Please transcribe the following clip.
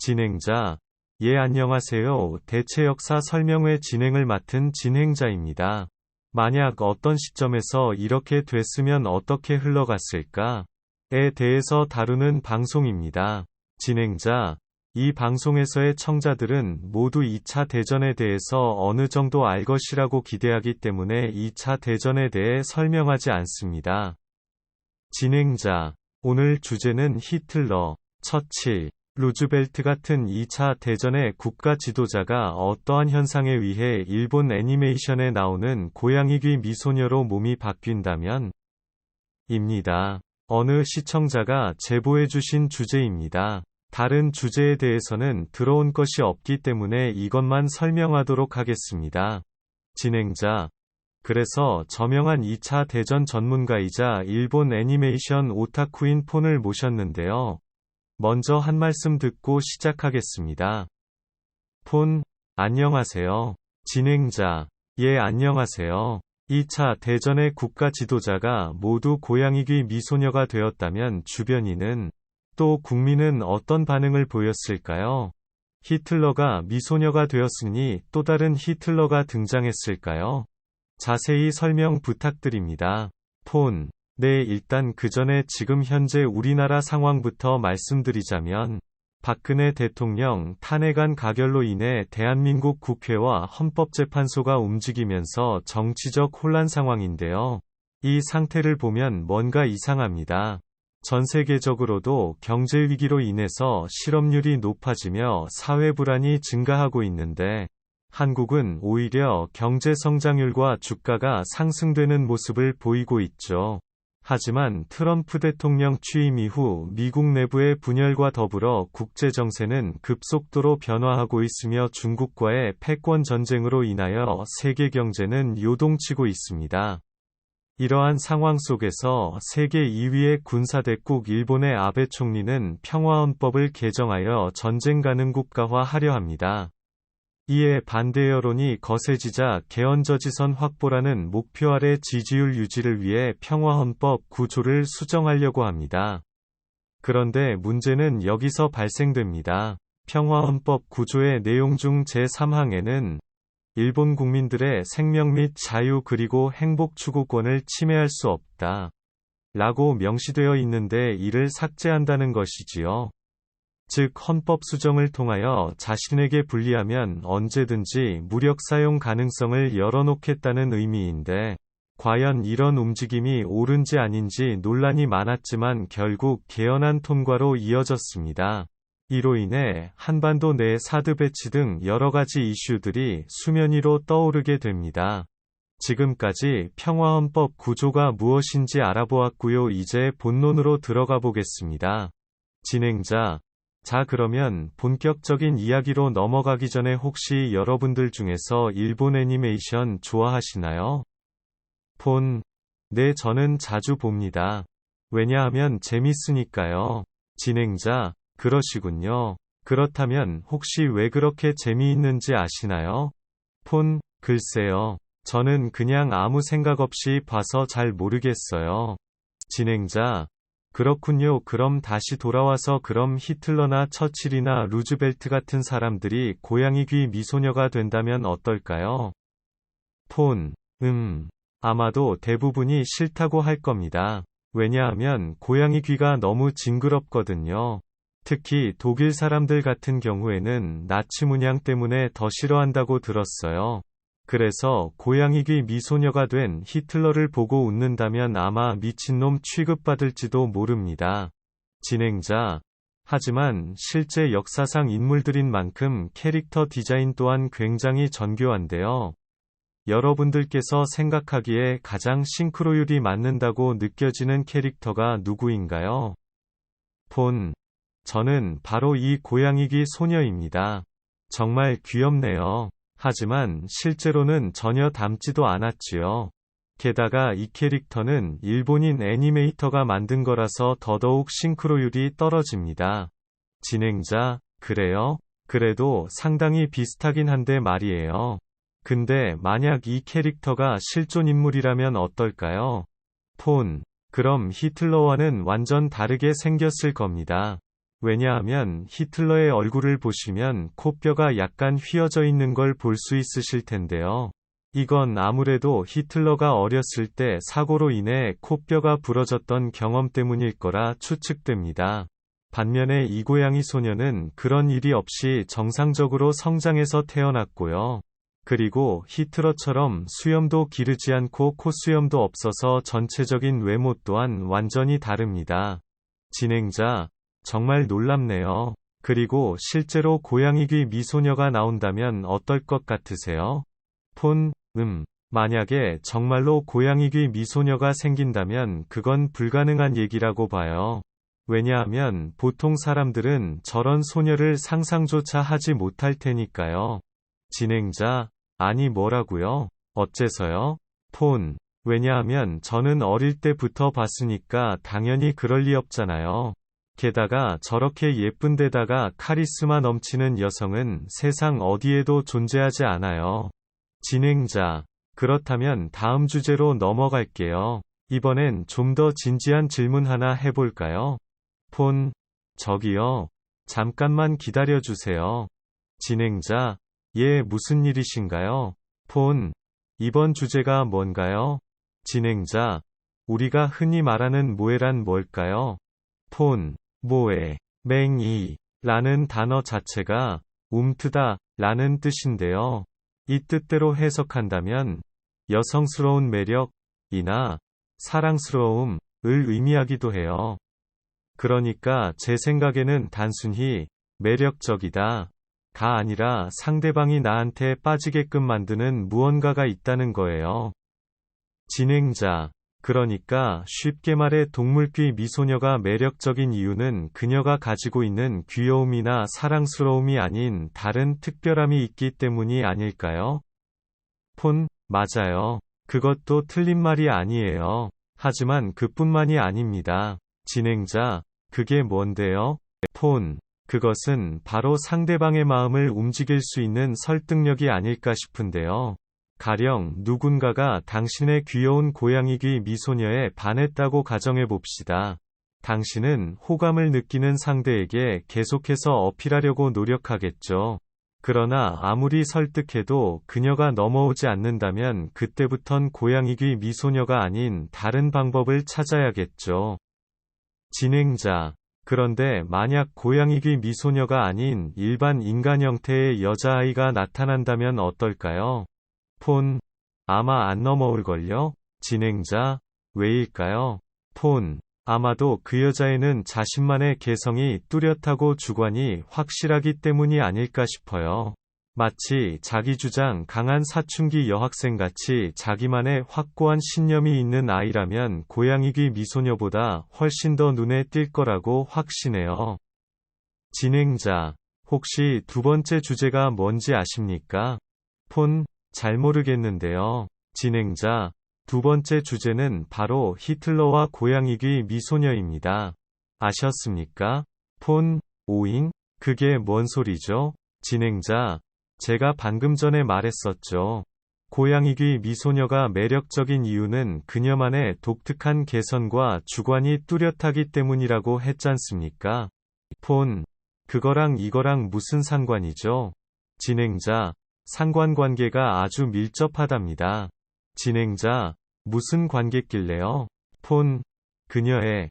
진행자. 예, 안녕하세요. 대체 역사 설명회 진행을 맡은 진행자입니다. 만약 어떤 시점에서 이렇게 됐으면 어떻게 흘러갔을까에 대해서 다루는 방송입니다. 진행자. 이 방송에서의 청자들은 모두 2차 대전에 대해서 어느 정도 알 것이라고 기대하기 때문에 2차 대전에 대해 설명하지 않습니다. 진행자. 오늘 주제는 히틀러, 처칠, 루즈벨트 같은 2차 대전의 국가 지도자가 어떠한 현상에 의해 일본 애니메이션에 나오는 고양이 귀 미소녀로 몸이 바뀐다면? 입니다. 어느 시청자가 제보해주신 주제입니다. 다른 주제에 대해서는 들어온 것이 없기 때문에 이것만 설명하도록 하겠습니다. 진행자. 그래서 저명한 2차 대전 전문가이자 일본 애니메이션 오타쿠인 폰을 모셨는데요. 먼저 한 말씀 듣고 시작하겠습니다. 폰, 안녕하세요. 진행자. 예, 안녕하세요. 2차 대전의 국가 지도자가 모두 고양이 귀 미소녀가 되었다면 주변인은, 또 국민은 어떤 반응을 보였을까요? 히틀러가 미소녀가 되었으니 또 다른 히틀러가 등장했을까요? 자세히 설명 부탁드립니다. 폰. 네, 일단 그 전에 지금 현재 우리나라 상황부터 말씀드리자면, 박근혜 대통령 탄핵안 가결로 인해 대한민국 국회와 헌법재판소가 움직이면서 정치적 혼란 상황인데요. 이 상태를 보면 뭔가 이상합니다. 전 세계적으로도 경제 위기로 인해서 실업률이 높아지며 사회 불안이 증가하고 있는데, 한국은 오히려 경제 성장률과 주가가 상승되는 모습을 보이고 있죠. 하지만 트럼프 대통령 취임 이후 미국 내부의 분열과 더불어 국제 정세는 급속도로 변화하고 있으며 중국과의 패권 전쟁으로 인하여 세계 경제는 요동치고 있습니다. 이러한 상황 속에서 세계 2위의 군사대국 일본의 아베 총리는 평화헌법을 개정하여 전쟁 가능 국가화하려 합니다. 이에 반대 여론이 거세지자 개헌저지선 확보라는 목표 아래 지지율 유지를 위해 평화헌법 구조를 수정하려고 합니다. 그런데 문제는 여기서 발생됩니다. 평화헌법 구조의 내용 중 제3항에는 일본 국민들의 생명 및 자유 그리고 행복 추구권을 침해할 수 없다 라고 명시되어 있는데 이를 삭제한다는 것이지요. 즉 헌법 수정을 통하여 자신에게 불리하면 언제든지 무력 사용 가능성을 열어놓겠다는 의미인데, 과연 이런 움직임이 옳은지 아닌지 논란이 많았지만 결국 개헌안 통과로 이어졌습니다. 이로 인해 한반도 내 사드 배치 등 여러가지 이슈들이 수면 위로 떠오르게 됩니다. 지금까지 평화헌법 구조가 무엇인지 알아보았고요. 이제 본론으로 들어가 보겠습니다. 진행자. 자, 그러면 본격적인 이야기로 넘어가기 전에 혹시 여러분들 중에서 일본 애니메이션 좋아하시나요? 폰. 네, 저는 자주 봅니다. 왜냐하면 재밌으니까요. 진행자. 그러시군요. 그렇다면 혹시 왜 그렇게 재미있는지 아시나요? 폰. 글쎄요. 저는 그냥 아무 생각 없이 봐서 잘 모르겠어요. 진행자. 그렇군요. 그럼 다시 돌아와서 그럼 히틀러나 처칠이나 루즈벨트 같은 사람들이 고양이 귀 미소녀가 된다면 어떨까요? 폰. 아마도 대부분이 싫다고 할 겁니다. 왜냐하면 고양이 귀가 너무 징그럽거든요. 특히 독일 사람들 같은 경우에는 나치 문양 때문에 더 싫어한다고 들었어요. 그래서 고양이 귀 미소녀가 된 히틀러를 보고 웃는다면 아마 미친놈 취급받을지도 모릅니다. 진행자. 하지만 실제 역사상 인물들인 만큼 캐릭터 디자인 또한 굉장히 정교한데요. 여러분들께서 생각하기에 가장 싱크로율이 맞는다고 느껴지는 캐릭터가 누구인가요? 폰. 저는 바로 이 고양이 귀 소녀입니다. 정말 귀엽네요. 하지만 실제로는 전혀 닮지도 않았지요. 게다가 이 캐릭터는 일본인 애니메이터가 만든 거라서 더더욱 싱크로율이 떨어집니다. 진행자. 그래요? 그래도 상당히 비슷하긴 한데 말이에요. 근데 만약 이 캐릭터가 실존 인물이라면 어떨까요? 폰. 그럼 히틀러와는 완전 다르게 생겼을 겁니다. 왜냐하면 히틀러의 얼굴을 보시면 코뼈가 약간 휘어져 있는 걸 볼 수 있으실 텐데요. 이건 아무래도 히틀러가 어렸을 때 사고로 인해 코뼈가 부러졌던 경험 때문일 거라 추측됩니다. 반면에 이 고양이 소녀는 그런 일이 없이 정상적으로 성장해서 태어났고요. 그리고 히틀러처럼 수염도 기르지 않고 콧수염도 없어서 전체적인 외모 또한 완전히 다릅니다. 진행자, 정말 놀랍네요. 그리고 실제로 고양이 귀 미소녀가 나온다면 어떨 것 같으세요? 만약에 정말로 고양이 귀 미소녀가 생긴다면 그건 불가능한 얘기라고 봐요. 왜냐하면 보통 사람들은 저런 소녀를 상상조차 하지 못할 테니까요. 진행자, 아니 뭐라고요? 어째서요? 왜냐하면 저는 어릴 때부터 봤으니까 당연히 그럴 리 없잖아요. 게다가 저렇게 예쁜 데다가 카리스마 넘치는 여성은 세상 어디에도 존재하지 않아요. 진행자, 그렇다면 다음 주제로 넘어갈게요. 이번엔 좀 더 진지한 질문 하나 해볼까요? 저기요. 잠깐만 기다려주세요. 진행자, 예, 무슨 일이신가요? 이번 주제가 뭔가요? 진행자, 우리가 흔히 말하는 모해란 뭘까요? 모해, 맹이 라는 단어 자체가 움트다 라는 뜻인데요. 이 뜻대로 해석한다면 여성스러운 매력이나 사랑스러움을 의미하기도 해요. 그러니까 제 생각에는 단순히 매력적이다 가 아니라 상대방이 나한테 빠지게끔 만드는 무언가가 있다는 거예요. 진행자, 그러니까 쉽게 말해 동물귀 미소녀가 매력적인 이유는 그녀가 가지고 있는 귀여움이나 사랑스러움이 아닌 다른 특별함이 있기 때문이 아닐까요? 맞아요. 그것도 틀린 말이 아니에요. 하지만 그뿐만이 아닙니다. 진행자, 그게 뭔데요? 그것은 바로 상대방의 마음을 움직일 수 있는 설득력이 아닐까 싶은데요. 가령 누군가가 당신의 귀여운 고양이 귀 미소녀에 반했다고 가정해 봅시다. 당신은 호감을 느끼는 상대에게 계속해서 어필하려고 노력하겠죠. 그러나 아무리 설득해도 그녀가 넘어오지 않는다면 그때부턴 고양이 귀 미소녀가 아닌 다른 방법을 찾아야겠죠. 진행자, 그런데 만약 고양이 귀 미소녀가 아닌 일반 인간 형태의 여자아이가 나타난다면 어떨까요? 아마 안 넘어올걸요? 진행자, 왜일까요? 아마도 그 여자애는 자신만의 개성이 뚜렷하고 주관이 확실하기 때문이 아닐까 싶어요. 마치 자기 주장 강한 사춘기 여학생같이 자기만의 확고한 신념이 있는 아이라면 고양이 귀 미소녀보다 훨씬 더 눈에 띌 거라고 확신해요. 진행자, 혹시 두 번째 주제가 뭔지 아십니까? 잘 모르겠는데요. 진행자, 두 번째 주제는 바로 히틀러와 고양이 귀 미소녀입니다. 아셨습니까? 그게 뭔 소리죠? 진행자, 제가 방금 전에 말했었죠. 고양이 귀 미소녀가 매력적인 이유는 그녀만의 독특한 개성과 주관이 뚜렷하기 때문이라고 했잖습니까? 그거랑 이거랑 무슨 상관이죠? 진행자, 상관관계가 아주 밀접하답니다. 진행자, 무슨 관계길래요? 그녀의